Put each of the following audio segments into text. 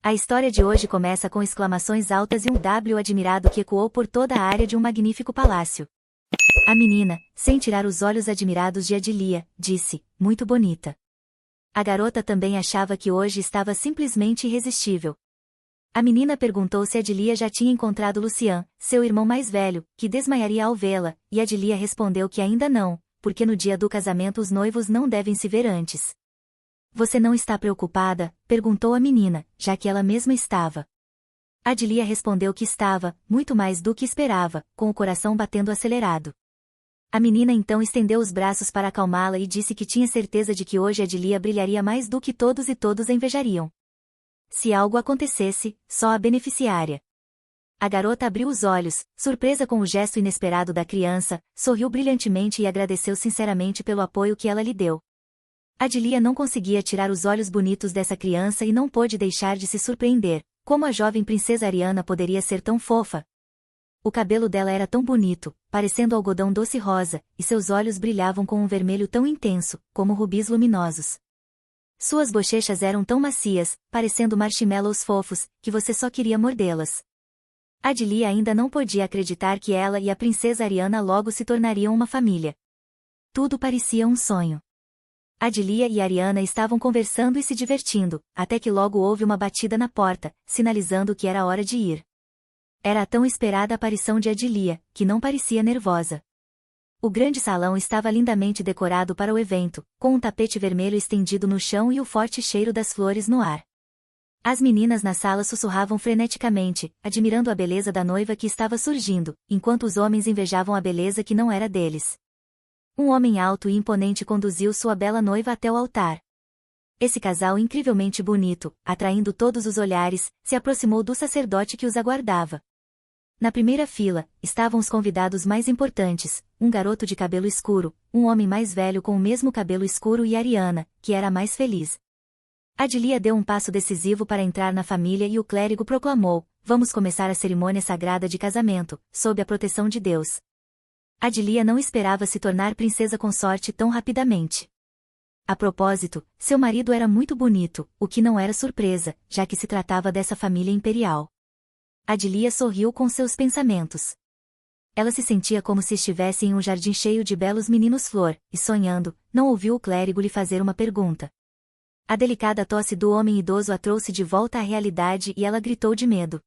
A história de hoje começa com exclamações altas e um W admirado que ecoou por toda a área de um magnífico palácio. A menina, sem tirar os olhos admirados de Adilia, disse, muito bonita. A garota também achava que hoje estava simplesmente irresistível. A menina perguntou se Adilia já tinha encontrado Lucian, seu irmão mais velho, que desmaiaria ao vê-la, e Adilia respondeu que ainda não, porque no dia do casamento os noivos não devem se ver antes. Você não está preocupada? Perguntou a menina, já que ela mesma estava. Adilia respondeu que estava, muito mais do que esperava, com o coração batendo acelerado. A menina então estendeu os braços para acalmá-la e disse que tinha certeza de que hoje Adilia brilharia mais do que todos e todos a invejariam. Se algo acontecesse, só a beneficiária. A garota abriu os olhos, surpresa com o gesto inesperado da criança, sorriu brilhantemente e agradeceu sinceramente pelo apoio que ela lhe deu. Adilia não conseguia tirar os olhos bonitos dessa criança e não pôde deixar de se surpreender. Como a jovem princesa Ariana poderia ser tão fofa? O cabelo dela era tão bonito, parecendo algodão doce rosa, e seus olhos brilhavam com um vermelho tão intenso, como rubis luminosos. Suas bochechas eram tão macias, parecendo marshmallows fofos, que você só queria mordê-las. Adilia ainda não podia acreditar que ela e a princesa Ariana logo se tornariam uma família. Tudo parecia um sonho. Adilia e Ariana estavam conversando e se divertindo, até que logo houve uma batida na porta, sinalizando que era hora de ir. Era a tão esperada aparição de Adilia, que não parecia nervosa. O grande salão estava lindamente decorado para o evento, com um tapete vermelho estendido no chão e o forte cheiro das flores no ar. As meninas na sala sussurravam freneticamente, admirando a beleza da noiva que estava surgindo, enquanto os homens invejavam a beleza que não era deles. Um homem alto e imponente conduziu sua bela noiva até o altar. Esse casal incrivelmente bonito, atraindo todos os olhares, se aproximou do sacerdote que os aguardava. Na primeira fila, estavam os convidados mais importantes, um garoto de cabelo escuro, um homem mais velho com o mesmo cabelo escuro e Ariana, que era a mais feliz. Adilia deu um passo decisivo para entrar na família e o clérigo proclamou, vamos começar a cerimônia sagrada de casamento, sob a proteção de Deus. Adilia não esperava se tornar princesa consorte tão rapidamente. A propósito, seu marido era muito bonito, o que não era surpresa, já que se tratava dessa família imperial. Adilia sorriu com seus pensamentos. Ela se sentia como se estivesse em um jardim cheio de belos meninos-flor, e sonhando, não ouviu o clérigo lhe fazer uma pergunta. A delicada tosse do homem idoso a trouxe de volta à realidade e ela gritou de medo.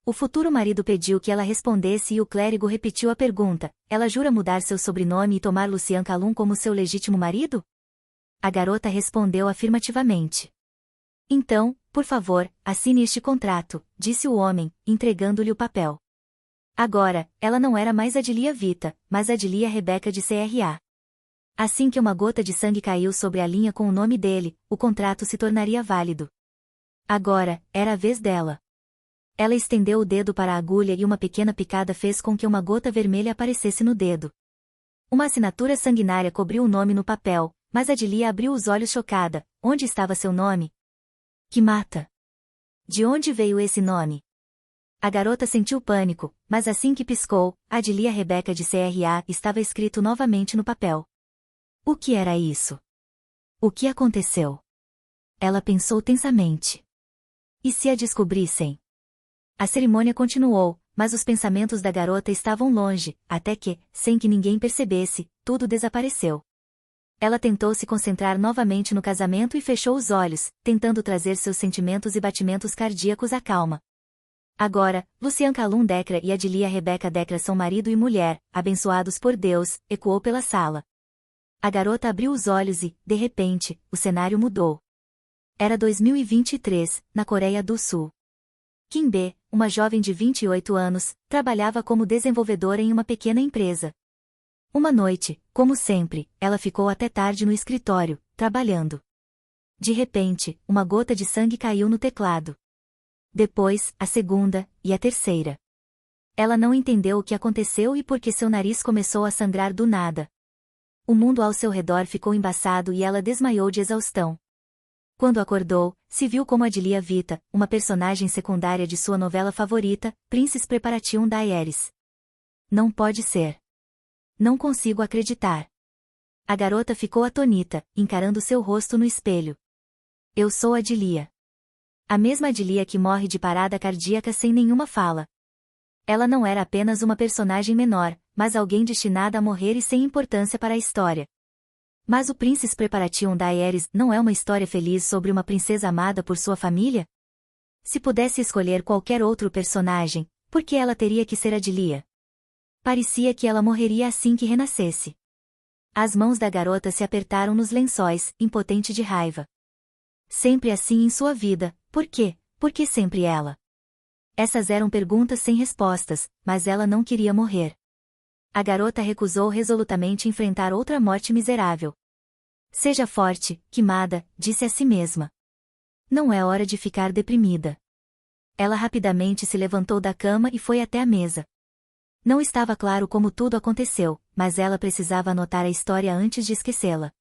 O futuro marido pediu que ela respondesse e o clérigo repetiu a pergunta, ela jura mudar seu sobrenome e tomar Lucian Calum como seu legítimo marido? A garota respondeu afirmativamente. Então, por favor, assine este contrato, disse o homem, entregando-lhe o papel. Agora, ela não era mais Adilia Vita, mas Adilia Rebeca de CRA. Assim que uma gota de sangue caiu sobre a linha com o nome dele, o contrato se tornaria válido. Agora, era a vez dela. Ela estendeu o dedo para a agulha e uma pequena picada fez com que uma gota vermelha aparecesse no dedo. Uma assinatura sanguinária cobriu o nome no papel, mas Adilia abriu os olhos chocada. Onde estava seu nome? Que mata! De onde veio esse nome? A garota sentiu pânico, mas assim que piscou, Adilia Rebeca de CRA estava escrito novamente no papel. O que era isso? O que aconteceu? Ela pensou tensamente. E se a descobrissem? A cerimônia continuou, mas os pensamentos da garota estavam longe, até que, sem que ninguém percebesse, tudo desapareceu. Ela tentou se concentrar novamente no casamento e fechou os olhos, tentando trazer seus sentimentos e batimentos cardíacos à calma. Agora, Lucian Calum Decra e Adilia Rebeca Decra são marido e mulher, abençoados por Deus, ecoou pela sala. A garota abriu os olhos e, de repente, o cenário mudou. Era 2023, na Coreia do Sul. Kim B, uma jovem de 28 anos, trabalhava como desenvolvedora em uma pequena empresa. Uma noite, como sempre, ela ficou até tarde no escritório, trabalhando. De repente, uma gota de sangue caiu no teclado. Depois, a segunda, e a terceira. Ela não entendeu o que aconteceu e por que seu nariz começou a sangrar do nada. O mundo ao seu redor ficou embaçado e ela desmaiou de exaustão. Quando acordou, se viu como Adilia Vita, uma personagem secundária de sua novela favorita, Princess Preparation Diaries. Não pode ser. Não consigo acreditar. A garota ficou atônita, encarando seu rosto no espelho. Eu sou Adilia. A mesma Adilia que morre de parada cardíaca sem nenhuma fala. Ela não era apenas uma personagem menor, mas alguém destinada a morrer e sem importância para a história. Mas o Prince's Preparation Diaries não é uma história feliz sobre uma princesa amada por sua família? Se pudesse escolher qualquer outro personagem, por que ela teria que ser Adilia? Parecia que ela morreria assim que renascesse. As mãos da garota se apertaram nos lençóis, impotente de raiva. Sempre assim em sua vida, por quê? Por que sempre ela? Essas eram perguntas sem respostas, mas ela não queria morrer. A garota recusou resolutamente enfrentar outra morte miserável. Seja forte, Kimada, disse a si mesma. Não é hora de ficar deprimida. Ela rapidamente se levantou da cama e foi até a mesa. Não estava claro como tudo aconteceu, mas ela precisava anotar a história antes de esquecê-la.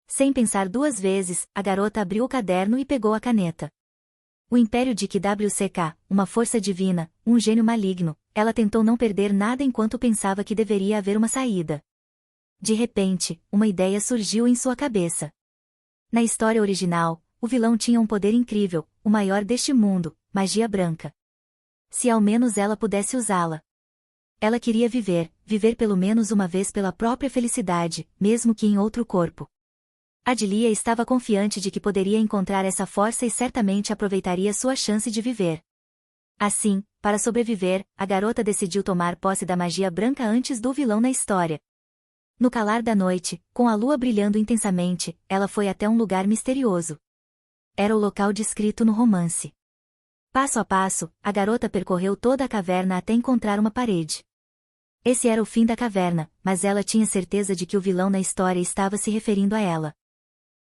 Sem pensar duas vezes, a garota abriu o caderno e pegou a caneta. O Império de KWCK, uma força divina, um gênio maligno, ela tentou não perder nada enquanto pensava que deveria haver uma saída. De repente, uma ideia surgiu em sua cabeça. Na história original, o vilão tinha um poder incrível, o maior deste mundo, magia branca. Se ao menos ela pudesse usá-la. Ela queria viver pelo menos uma vez pela própria felicidade, mesmo que em outro corpo. Adilia estava confiante de que poderia encontrar essa força e certamente aproveitaria sua chance de viver. Assim, para sobreviver, a garota decidiu tomar posse da magia branca antes do vilão na história. No calar da noite, com a lua brilhando intensamente, ela foi até um lugar misterioso. Era o local descrito no romance. Passo a passo, a garota percorreu toda a caverna até encontrar uma parede. Esse era o fim da caverna, mas ela tinha certeza de que o vilão na história estava se referindo a ela.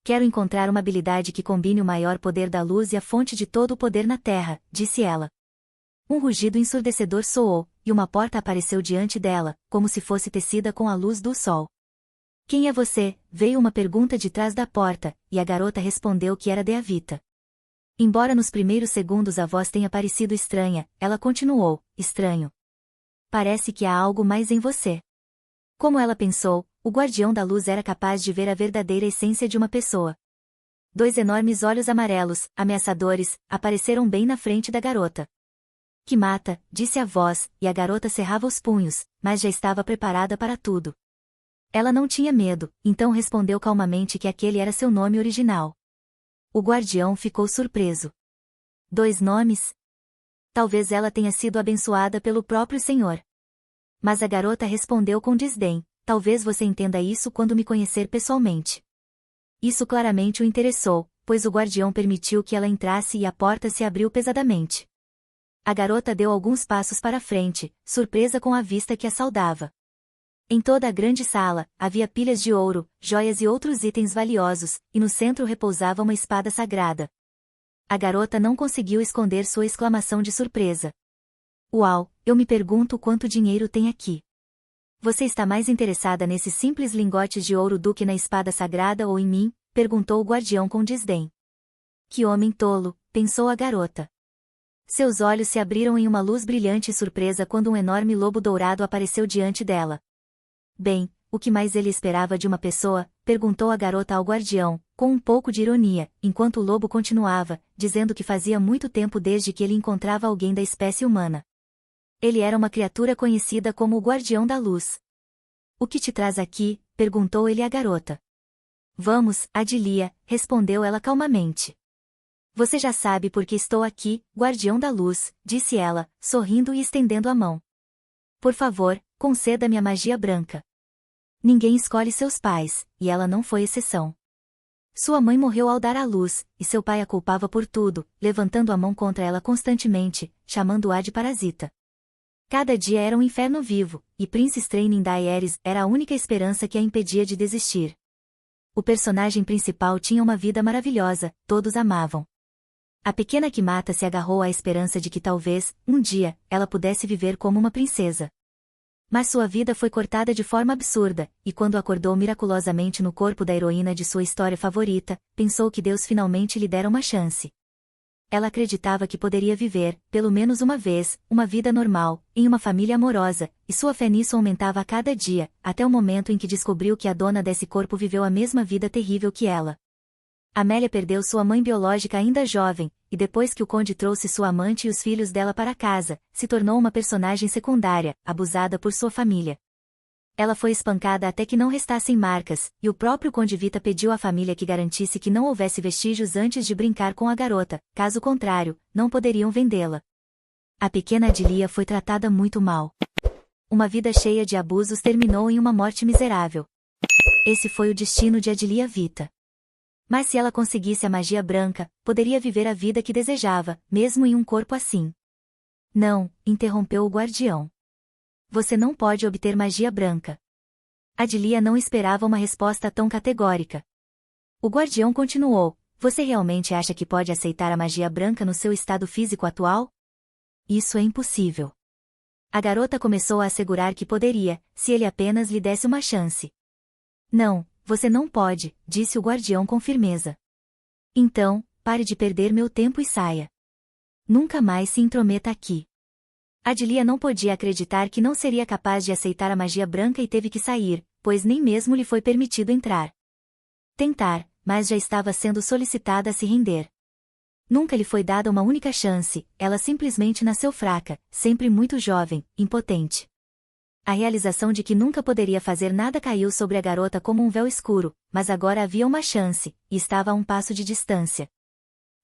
Quero encontrar uma habilidade que combine o maior poder da luz e a fonte de todo o poder na Terra, disse ela. Um rugido ensurdecedor soou, e uma porta apareceu diante dela, como se fosse tecida com a luz do sol. Quem é você? Veio uma pergunta de trás da porta, e a garota respondeu que era Deavita. Embora nos primeiros segundos a voz tenha parecido estranha, ela continuou, estranho. Parece que há algo mais em você. Como ela pensou, o guardião da luz era capaz de ver a verdadeira essência de uma pessoa. Dois enormes olhos amarelos, ameaçadores, apareceram bem na frente da garota. Que mata, disse a voz, e a garota cerrava os punhos, mas já estava preparada para tudo. Ela não tinha medo, então respondeu calmamente que aquele era seu nome original. O guardião ficou surpreso. 2 nomes? Talvez ela tenha sido abençoada pelo próprio Senhor. Mas a garota respondeu com desdém, talvez você entenda isso quando me conhecer pessoalmente. Isso claramente o interessou, pois o guardião permitiu que ela entrasse e a porta se abriu pesadamente. A garota deu alguns passos para frente, surpresa com a vista que a saudava. Em toda a grande sala, havia pilhas de ouro, joias e outros itens valiosos, e no centro repousava uma espada sagrada. A garota não conseguiu esconder sua exclamação de surpresa. Uau, eu me pergunto quanto dinheiro tem aqui. Você está mais interessada nesses simples lingotes de ouro do que na espada sagrada ou em mim? Perguntou o guardião com desdém. Que homem tolo, pensou a garota. Seus olhos se abriram em uma luz brilhante e surpresa quando um enorme lobo dourado apareceu diante dela. Bem, o que mais ele esperava de uma pessoa? Perguntou a garota ao guardião, com um pouco de ironia, enquanto o lobo continuava, dizendo que fazia muito tempo desde que ele encontrava alguém da espécie humana. Ele era uma criatura conhecida como o Guardião da Luz. O que te traz aqui? Perguntou ele à garota. Vamos, Adilia, respondeu ela calmamente. Você já sabe por que estou aqui, Guardião da Luz, disse ela, sorrindo e estendendo a mão. Por favor, conceda-me a magia branca. Ninguém escolhe seus pais, e ela não foi exceção. Sua mãe morreu ao dar à luz, e seu pai a culpava por tudo, levantando a mão contra ela constantemente, chamando-a de parasita. Cada dia era um inferno vivo, e Prince's Training Diaries era a única esperança que a impedia de desistir. O personagem principal tinha uma vida maravilhosa, todos amavam. A pequena Kimata se agarrou à esperança de que talvez, um dia, ela pudesse viver como uma princesa. Mas sua vida foi cortada de forma absurda, e quando acordou miraculosamente no corpo da heroína de sua história favorita, pensou que Deus finalmente lhe dera uma chance. Ela acreditava que poderia viver, pelo menos uma vez, uma vida normal, em uma família amorosa, e sua fé nisso aumentava a cada dia, até o momento em que descobriu que a dona desse corpo viveu a mesma vida terrível que ela. Amélia perdeu sua mãe biológica ainda jovem, e depois que o conde trouxe sua amante e os filhos dela para casa, se tornou uma personagem secundária, abusada por sua família. Ela foi espancada até que não restassem marcas, e o próprio conde Vita pediu à família que garantisse que não houvesse vestígios antes de brincar com a garota, caso contrário, não poderiam vendê-la. A pequena Adilia foi tratada muito mal. Uma vida cheia de abusos terminou em uma morte miserável. Esse foi o destino de Adilia Vita. Mas se ela conseguisse a magia branca, poderia viver a vida que desejava, mesmo em um corpo assim. Não, interrompeu o guardião. Você não pode obter magia branca. Adilia não esperava uma resposta tão categórica. O guardião continuou: você realmente acha que pode aceitar a magia branca no seu estado físico atual? Isso é impossível. A garota começou a assegurar que poderia, se ele apenas lhe desse uma chance. Não, você não pode, disse o guardião com firmeza. Então, pare de perder meu tempo e saia. Nunca mais se intrometa aqui. Adilia não podia acreditar que não seria capaz de aceitar a magia branca e teve que sair, pois nem mesmo lhe foi permitido entrar. Tentar, mas já estava sendo solicitada a se render. Nunca lhe foi dada uma única chance, ela simplesmente nasceu fraca, sempre muito jovem, impotente. A realização de que nunca poderia fazer nada caiu sobre a garota como um véu escuro, mas agora havia uma chance, e estava a um passo de distância.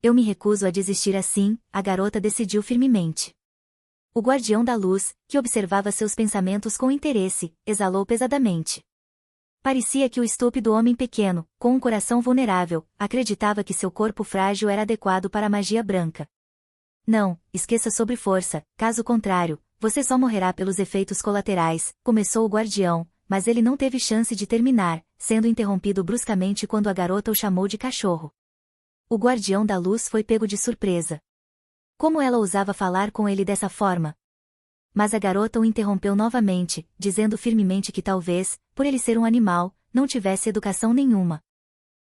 Eu me recuso a desistir assim, a garota decidiu firmemente. O guardião da luz, que observava seus pensamentos com interesse, exalou pesadamente. Parecia que o estúpido homem pequeno, com um coração vulnerável, acreditava que seu corpo frágil era adequado para a magia branca. Não, esqueça sobre força, caso contrário, você só morrerá pelos efeitos colaterais, começou o guardião, mas ele não teve chance de terminar, sendo interrompido bruscamente quando a garota o chamou de cachorro. O guardião da luz foi pego de surpresa. Como ela ousava falar com ele dessa forma? Mas a garota o interrompeu novamente, dizendo firmemente que talvez, por ele ser um animal, não tivesse educação nenhuma.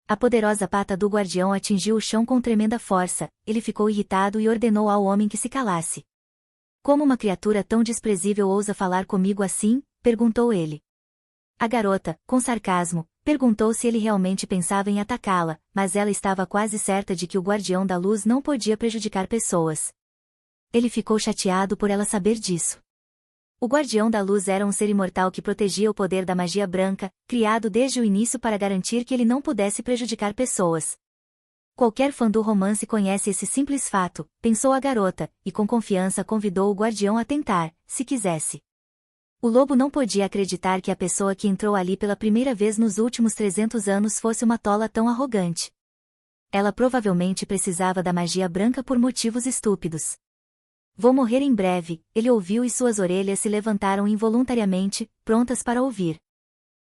A poderosa pata do guardião atingiu o chão com tremenda força, ele ficou irritado e ordenou ao homem que se calasse. Como uma criatura tão desprezível ousa falar comigo assim? Perguntou ele. A garota, com sarcasmo, perguntou se ele realmente pensava em atacá-la, mas ela estava quase certa de que o guardião da luz não podia prejudicar pessoas. Ele ficou chateado por ela saber disso. O guardião da luz era um ser imortal que protegia o poder da magia branca, criado desde o início para garantir que ele não pudesse prejudicar pessoas. Qualquer fã do romance conhece esse simples fato, pensou a garota, e com confiança convidou o guardião a tentar, se quisesse. O lobo não podia acreditar que a pessoa que entrou ali pela primeira vez nos últimos 300 anos fosse uma tola tão arrogante. Ela provavelmente precisava da magia branca por motivos estúpidos. Vou morrer em breve, ele ouviu e suas orelhas se levantaram involuntariamente, prontas para ouvir.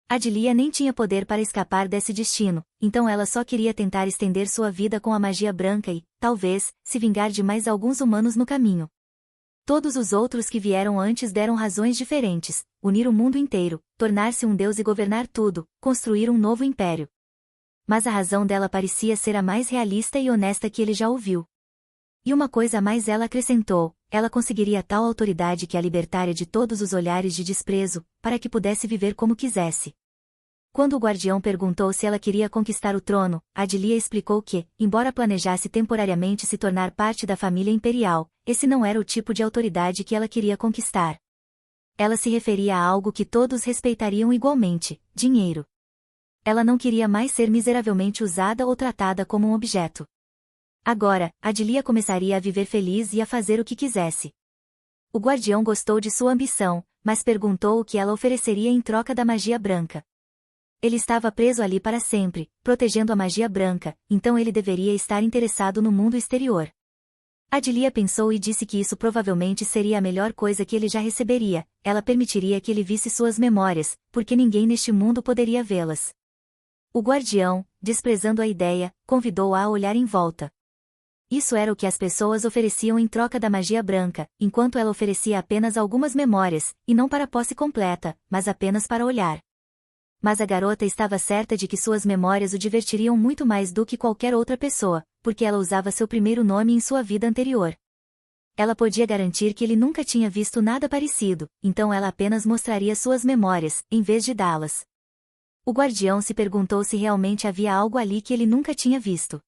Adilia nem tinha poder para escapar desse destino, então ela só queria tentar estender sua vida com a magia branca e, talvez, se vingar de mais alguns humanos no caminho. Todos os outros que vieram antes deram razões diferentes: unir o mundo inteiro, tornar-se um deus e governar tudo, construir um novo império. Mas a razão dela parecia ser a mais realista e honesta que ele já ouviu. E uma coisa a mais ela acrescentou: ela conseguiria tal autoridade que a libertaria de todos os olhares de desprezo, para que pudesse viver como quisesse. Quando o guardião perguntou se ela queria conquistar o trono, Adilia explicou que, embora planejasse temporariamente se tornar parte da família imperial, esse não era o tipo de autoridade que ela queria conquistar. Ela se referia a algo que todos respeitariam igualmente: dinheiro. Ela não queria mais ser miseravelmente usada ou tratada como um objeto. Agora, Adilia começaria a viver feliz e a fazer o que quisesse. O guardião gostou de sua ambição, mas perguntou o que ela ofereceria em troca da magia branca. Ele estava preso ali para sempre, protegendo a magia branca, então ele deveria estar interessado no mundo exterior. Adilia pensou e disse que isso provavelmente seria a melhor coisa que ele já receberia: ela permitiria que ele visse suas memórias, porque ninguém neste mundo poderia vê-las. O guardião, desprezando a ideia, convidou-a a olhar em volta. Isso era o que as pessoas ofereciam em troca da magia branca, enquanto ela oferecia apenas algumas memórias, e não para a posse completa, mas apenas para olhar. Mas a garota estava certa de que suas memórias o divertiriam muito mais do que qualquer outra pessoa, porque ela usava seu primeiro nome em sua vida anterior. Ela podia garantir que ele nunca tinha visto nada parecido, então ela apenas mostraria suas memórias, em vez de dá-las. O guardião se perguntou se realmente havia algo ali que ele nunca tinha visto.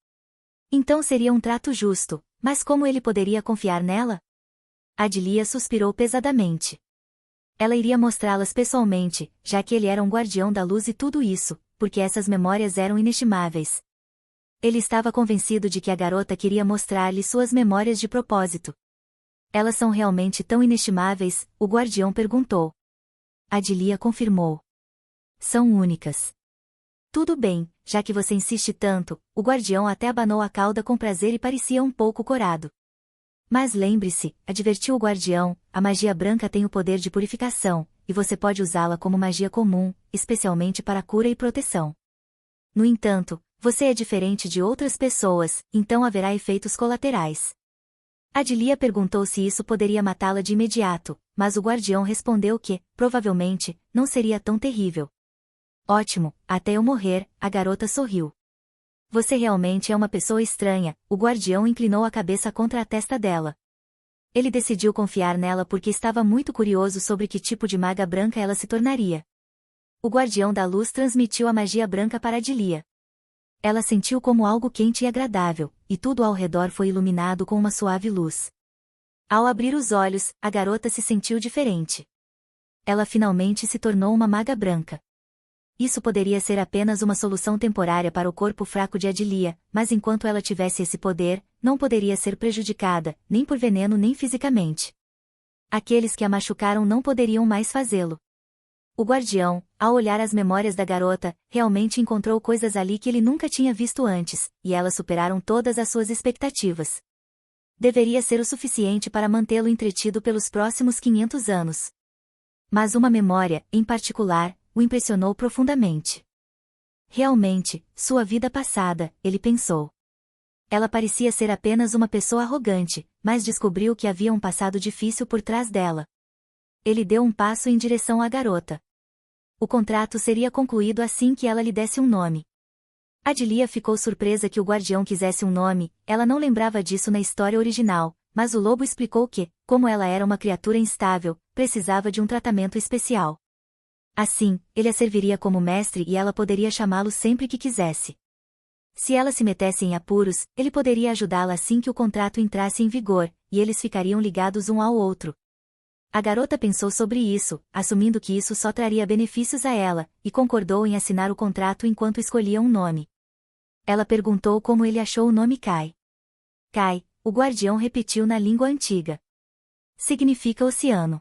Então seria um trato justo, mas como ele poderia confiar nela? Adilia suspirou pesadamente. Ela iria mostrá-las pessoalmente, já que ele era um guardião da luz e tudo isso, porque essas memórias eram inestimáveis. Ele estava convencido de que a garota queria mostrar-lhe suas memórias de propósito. Elas são realmente tão inestimáveis? O guardião perguntou. Adilia confirmou. São únicas. Tudo bem, já que você insiste tanto, o guardião até abanou a cauda com prazer e parecia um pouco corado. Mas lembre-se, advertiu o guardião, a magia branca tem o poder de purificação, e você pode usá-la como magia comum, especialmente para cura e proteção. No entanto, você é diferente de outras pessoas, então haverá efeitos colaterais. Adilia perguntou se isso poderia matá-la de imediato, mas o guardião respondeu que, provavelmente, não seria tão terrível. Ótimo, até eu morrer, a garota sorriu. Você realmente é uma pessoa estranha, o guardião inclinou a cabeça contra a testa dela. Ele decidiu confiar nela porque estava muito curioso sobre que tipo de maga branca ela se tornaria. O guardião da luz transmitiu a magia branca para Adilia. Ela sentiu como algo quente e agradável, e tudo ao redor foi iluminado com uma suave luz. Ao abrir os olhos, a garota se sentiu diferente. Ela finalmente se tornou uma maga branca. Isso poderia ser apenas uma solução temporária para o corpo fraco de Adilia, mas enquanto ela tivesse esse poder, não poderia ser prejudicada, nem por veneno nem fisicamente. Aqueles que a machucaram não poderiam mais fazê-lo. O guardião, ao olhar as memórias da garota, realmente encontrou coisas ali que ele nunca tinha visto antes, e elas superaram todas as suas expectativas. Deveria ser o suficiente para mantê-lo entretido pelos próximos 500 anos. Mas uma memória, em particular, o impressionou profundamente. Realmente, sua vida passada, ele pensou. Ela parecia ser apenas uma pessoa arrogante, mas descobriu que havia um passado difícil por trás dela. Ele deu um passo em direção à garota. O contrato seria concluído assim que ela lhe desse um nome. Adilia ficou surpresa que o guardião quisesse um nome, ela não lembrava disso na história original, mas o lobo explicou que, como ela era uma criatura instável, precisava de um tratamento especial. Assim, ele a serviria como mestre e ela poderia chamá-lo sempre que quisesse. Se ela se metesse em apuros, ele poderia ajudá-la assim que o contrato entrasse em vigor, e eles ficariam ligados um ao outro. A garota pensou sobre isso, assumindo que isso só traria benefícios a ela, e concordou em assinar o contrato enquanto escolhia um nome. Ela perguntou como ele achou o nome Kai. Kai, o guardião repetiu na língua antiga. Significa oceano.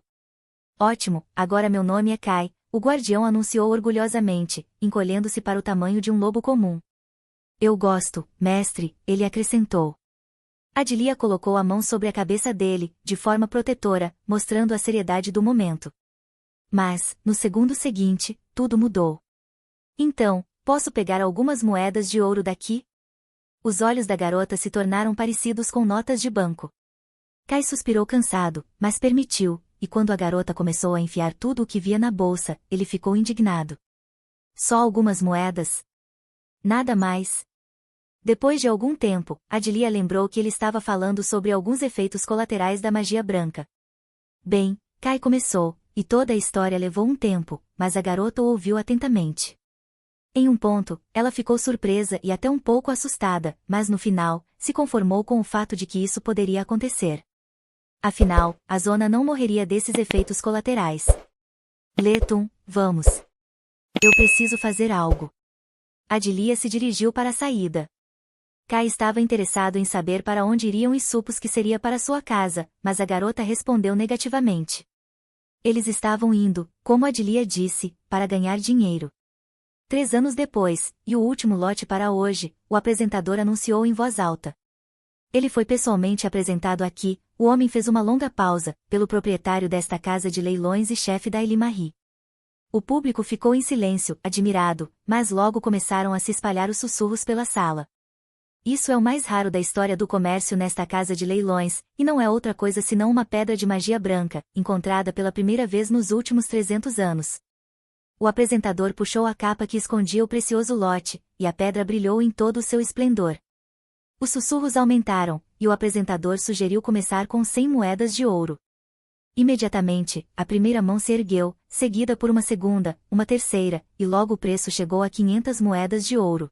Ótimo, agora meu nome é Kai, o guardião anunciou orgulhosamente, encolhendo-se para o tamanho de um lobo comum. Eu gosto, mestre, ele acrescentou. Adilia colocou a mão sobre a cabeça dele, de forma protetora, mostrando a seriedade do momento. Mas, no segundo seguinte, tudo mudou. Então, posso pegar algumas moedas de ouro daqui? Os olhos da garota se tornaram parecidos com notas de banco. Kai suspirou cansado, mas permitiu, e quando a garota começou a enfiar tudo o que via na bolsa, ele ficou indignado. Só algumas moedas? Nada mais. Depois de algum tempo, Adilia lembrou que ele estava falando sobre alguns efeitos colaterais da magia branca. Bem, Kai começou, e toda a história levou um tempo, mas a garota o ouviu atentamente. Em um ponto, ela ficou surpresa e até um pouco assustada, mas no final, se conformou com o fato de que isso poderia acontecer. Afinal, a Zona não morreria desses efeitos colaterais. Leton, vamos. Eu preciso fazer algo. Adilia se dirigiu para a saída. Kai estava interessado em saber para onde iriam e supôs que seria para sua casa, mas a garota respondeu negativamente. Eles estavam indo, como Adilia disse, para ganhar dinheiro. 3 anos depois, e o último lote para hoje, o apresentador anunciou em voz alta. Ele foi pessoalmente apresentado aqui, o homem fez uma longa pausa, pelo proprietário desta casa de leilões e chefe da Elimari. O público ficou em silêncio, admirado, mas logo começaram a se espalhar os sussurros pela sala. Isso é o mais raro da história do comércio nesta casa de leilões, e não é outra coisa senão uma pedra de magia branca, encontrada pela primeira vez nos últimos 300 anos. O apresentador puxou a capa que escondia o precioso lote, e a pedra brilhou em todo o seu esplendor. Os sussurros aumentaram, e o apresentador sugeriu começar com 100 moedas de ouro. Imediatamente, a primeira mão se ergueu, seguida por uma segunda, uma terceira, e logo o preço chegou a 500 moedas de ouro.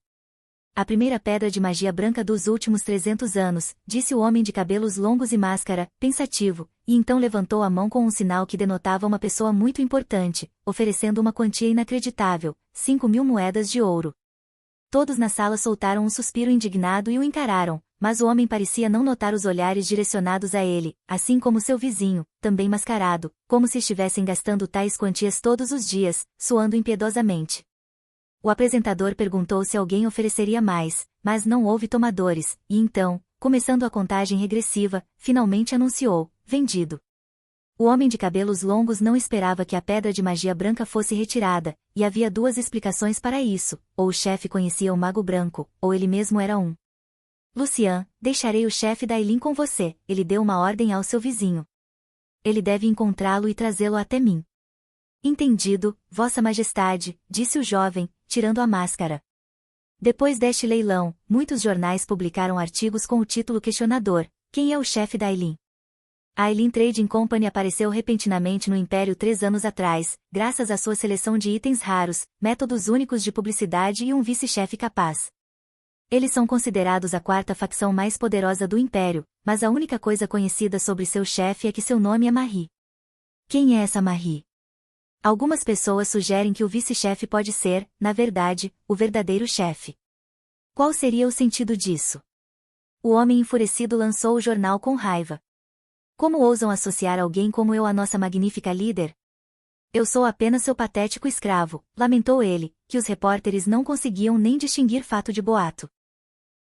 A primeira pedra de magia branca dos últimos 300 anos, disse o homem de cabelos longos e máscara, pensativo, e então levantou a mão com um sinal que denotava uma pessoa muito importante, oferecendo uma quantia inacreditável, 5.000 moedas de ouro. Todos na sala soltaram um suspiro indignado e o encararam, mas o homem parecia não notar os olhares direcionados a ele, assim como seu vizinho, também mascarado, como se estivessem gastando tais quantias todos os dias, suando impiedosamente. O apresentador perguntou se alguém ofereceria mais, mas não houve tomadores, e então, começando a contagem regressiva, finalmente anunciou: vendido. O homem de cabelos longos não esperava que a pedra de magia branca fosse retirada, e havia duas explicações para isso: ou o chefe conhecia o Mago Branco, ou ele mesmo era um. Lucian, deixarei o chefe da Eileen com você, ele deu uma ordem ao seu vizinho. Ele deve encontrá-lo e trazê-lo até mim. Entendido, Vossa Majestade, disse o jovem, tirando a máscara. Depois deste leilão, muitos jornais publicaram artigos com o título questionador: quem é o chefe da Eileen? A Eileen Trading Company apareceu repentinamente no Império 3 anos atrás, graças à sua seleção de itens raros, métodos únicos de publicidade e um vice-chefe capaz. Eles são considerados a quarta facção mais poderosa do Império, mas a única coisa conhecida sobre seu chefe é que seu nome é Marie. Quem é essa Marie? Algumas pessoas sugerem que o vice-chefe pode ser, na verdade, o verdadeiro chefe. Qual seria o sentido disso? O homem enfurecido lançou o jornal com raiva. Como ousam associar alguém como eu à nossa magnífica líder? Eu sou apenas seu patético escravo, lamentou ele, que os repórteres não conseguiam nem distinguir fato de boato.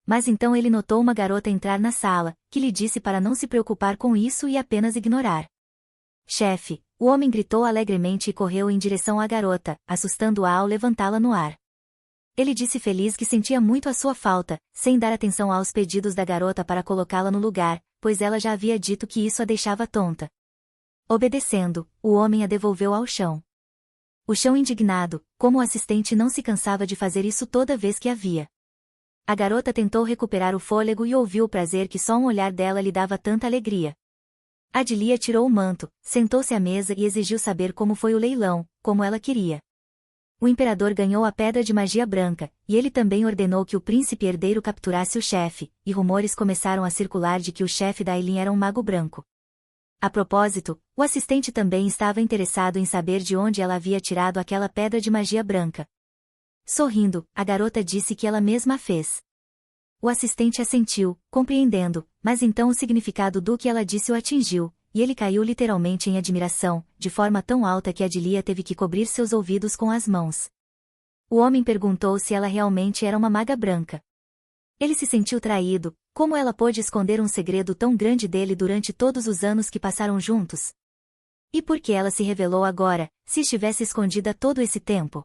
Mas então ele notou uma garota entrar na sala, que lhe disse para não se preocupar com isso e apenas ignorar. Chefe, o homem gritou alegremente e correu em direção à garota, assustando-a ao levantá-la no ar. Ele disse feliz que sentia muito a sua falta, sem dar atenção aos pedidos da garota para colocá-la no lugar, pois ela já havia dito que isso a deixava tonta. Obedecendo, o homem a devolveu ao chão. O chão indignado, como o assistente não se cansava de fazer isso toda vez que a via. A garota tentou recuperar o fôlego e ouviu o prazer que só um olhar dela lhe dava tanta alegria. Adilia tirou o manto, sentou-se à mesa e exigiu saber como foi o leilão, como ela queria. O imperador ganhou a pedra de magia branca, e ele também ordenou que o príncipe herdeiro capturasse o chefe, e rumores começaram a circular de que o chefe da Eileen era um mago branco. A propósito, o assistente também estava interessado em saber de onde ela havia tirado aquela pedra de magia branca. Sorrindo, a garota disse que ela mesma a fez. O assistente assentiu, compreendendo, mas então o significado do que ela disse o atingiu, e ele caiu literalmente em admiração, de forma tão alta que Adilia teve que cobrir seus ouvidos com as mãos. O homem perguntou se ela realmente era uma maga branca. Ele se sentiu traído, como ela pôde esconder um segredo tão grande dele durante todos os anos que passaram juntos? E por que ela se revelou agora, se estivesse escondida todo esse tempo?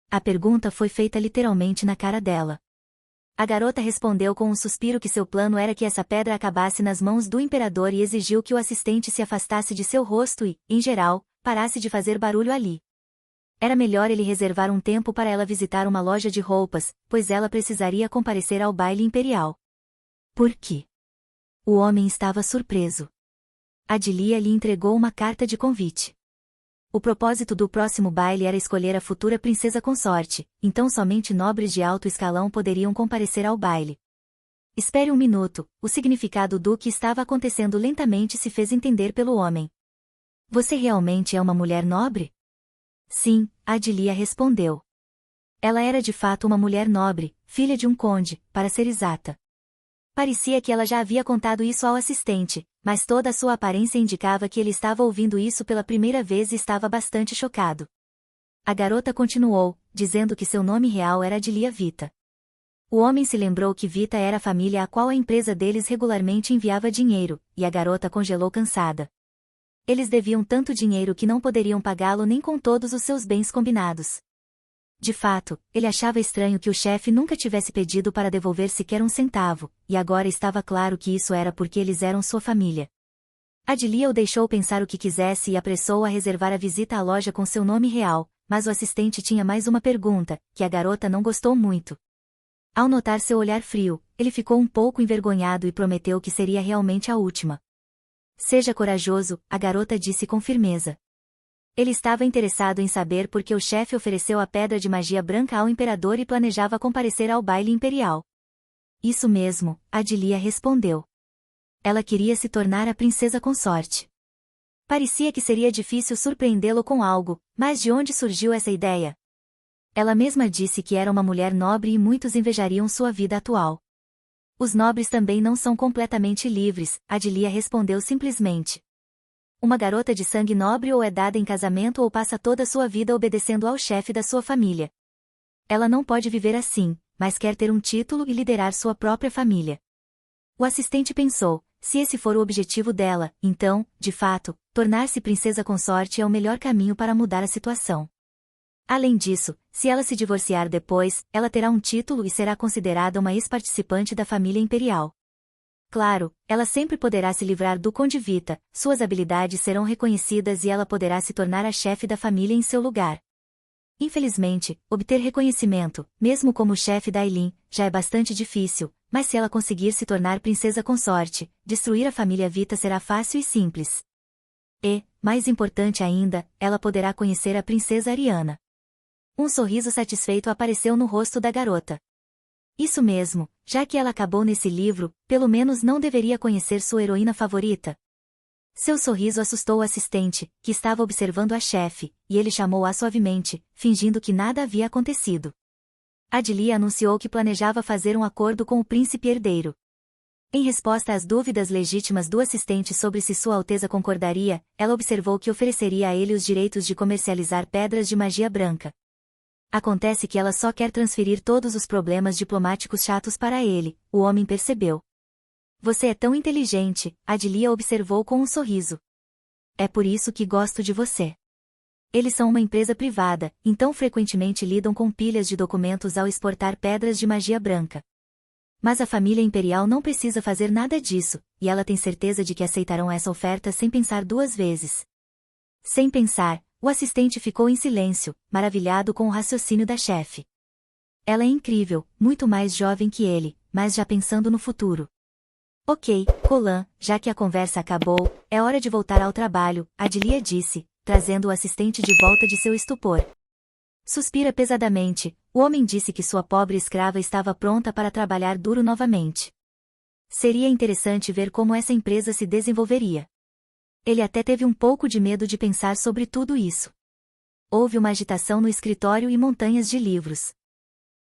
A pergunta foi feita literalmente na cara dela. A garota respondeu com um suspiro que seu plano era que essa pedra acabasse nas mãos do imperador e exigiu que o assistente se afastasse de seu rosto e, em geral, parasse de fazer barulho ali. Era melhor ele reservar um tempo para ela visitar uma loja de roupas, pois ela precisaria comparecer ao baile imperial. Por quê? O homem estava surpreso. Adilia lhe entregou uma carta de convite. O propósito do próximo baile era escolher a futura princesa consorte, então somente nobres de alto escalão poderiam comparecer ao baile. Espere um minuto, o significado do que estava acontecendo lentamente se fez entender pelo homem. Você realmente é uma mulher nobre? Sim, Adilia respondeu. Ela era de fato uma mulher nobre, filha de um conde, para ser exata. Parecia que ela já havia contado isso ao assistente, mas toda a sua aparência indicava que ele estava ouvindo isso pela primeira vez e estava bastante chocado. A garota continuou, dizendo que seu nome real era Adilia Vita. O homem se lembrou que Vita era a família a qual a empresa deles regularmente enviava dinheiro, e a garota congelou cansada. Eles deviam tanto dinheiro que não poderiam pagá-lo nem com todos os seus bens combinados. De fato, ele achava estranho que o chefe nunca tivesse pedido para devolver sequer um centavo, e agora estava claro que isso era porque eles eram sua família. Adilia o deixou pensar o que quisesse e apressou-o a reservar a visita à loja com seu nome real, mas o assistente tinha mais uma pergunta, que a garota não gostou muito. Ao notar seu olhar frio, ele ficou um pouco envergonhado e prometeu que seria realmente a última. Seja corajoso, a garota disse com firmeza. Ele estava interessado em saber por que o chefe ofereceu a pedra de magia branca ao imperador e planejava comparecer ao baile imperial. Isso mesmo, Adilia respondeu. Ela queria se tornar a princesa consorte. Parecia que seria difícil surpreendê-lo com algo, mas de onde surgiu essa ideia? Ela mesma disse que era uma mulher nobre e muitos invejariam sua vida atual. Os nobres também não são completamente livres, Adilia respondeu simplesmente. Uma garota de sangue nobre ou é dada em casamento ou passa toda a sua vida obedecendo ao chefe da sua família. Ela não pode viver assim, mas quer ter um título e liderar sua própria família. O assistente pensou, se esse for o objetivo dela, então, de fato, tornar-se princesa consorte é o melhor caminho para mudar a situação. Além disso, se ela se divorciar depois, ela terá um título e será considerada uma ex-participante da família imperial. Claro, ela sempre poderá se livrar do Conde Vita, suas habilidades serão reconhecidas e ela poderá se tornar a chefe da família em seu lugar. Infelizmente, obter reconhecimento, mesmo como chefe da Eileen, já é bastante difícil, mas se ela conseguir se tornar princesa consorte, destruir a família Vita será fácil e simples. E, mais importante ainda, ela poderá conhecer a princesa Ariana. Um sorriso satisfeito apareceu no rosto da garota. Isso mesmo, já que ela acabou nesse livro, pelo menos não deveria conhecer sua heroína favorita. Seu sorriso assustou o assistente, que estava observando a chefe, e ele chamou-a suavemente, fingindo que nada havia acontecido. Adilia anunciou que planejava fazer um acordo com o príncipe herdeiro. Em resposta às dúvidas legítimas do assistente sobre se Sua Alteza concordaria, ela observou que ofereceria a ele os direitos de comercializar pedras de magia branca. Acontece que ela só quer transferir todos os problemas diplomáticos chatos para ele, o homem percebeu. Você é tão inteligente, Adilia observou com um sorriso. É por isso que gosto de você. Eles são uma empresa privada, então frequentemente lidam com pilhas de documentos ao exportar pedras de magia branca. Mas a família imperial não precisa fazer nada disso, e ela tem certeza de que aceitarão essa oferta sem pensar duas vezes. Sem pensar, o assistente ficou em silêncio, maravilhado com o raciocínio da chefe. Ela é incrível, muito mais jovem que ele, mas já pensando no futuro. Ok, Colan, já que a conversa acabou, é hora de voltar ao trabalho, Adilia disse, trazendo o assistente de volta de seu estupor. Suspira pesadamente, o homem disse que sua pobre escrava estava pronta para trabalhar duro novamente. Seria interessante ver como essa empresa se desenvolveria. Ele até teve um pouco de medo de pensar sobre tudo isso. Houve uma agitação no escritório e montanhas de livros.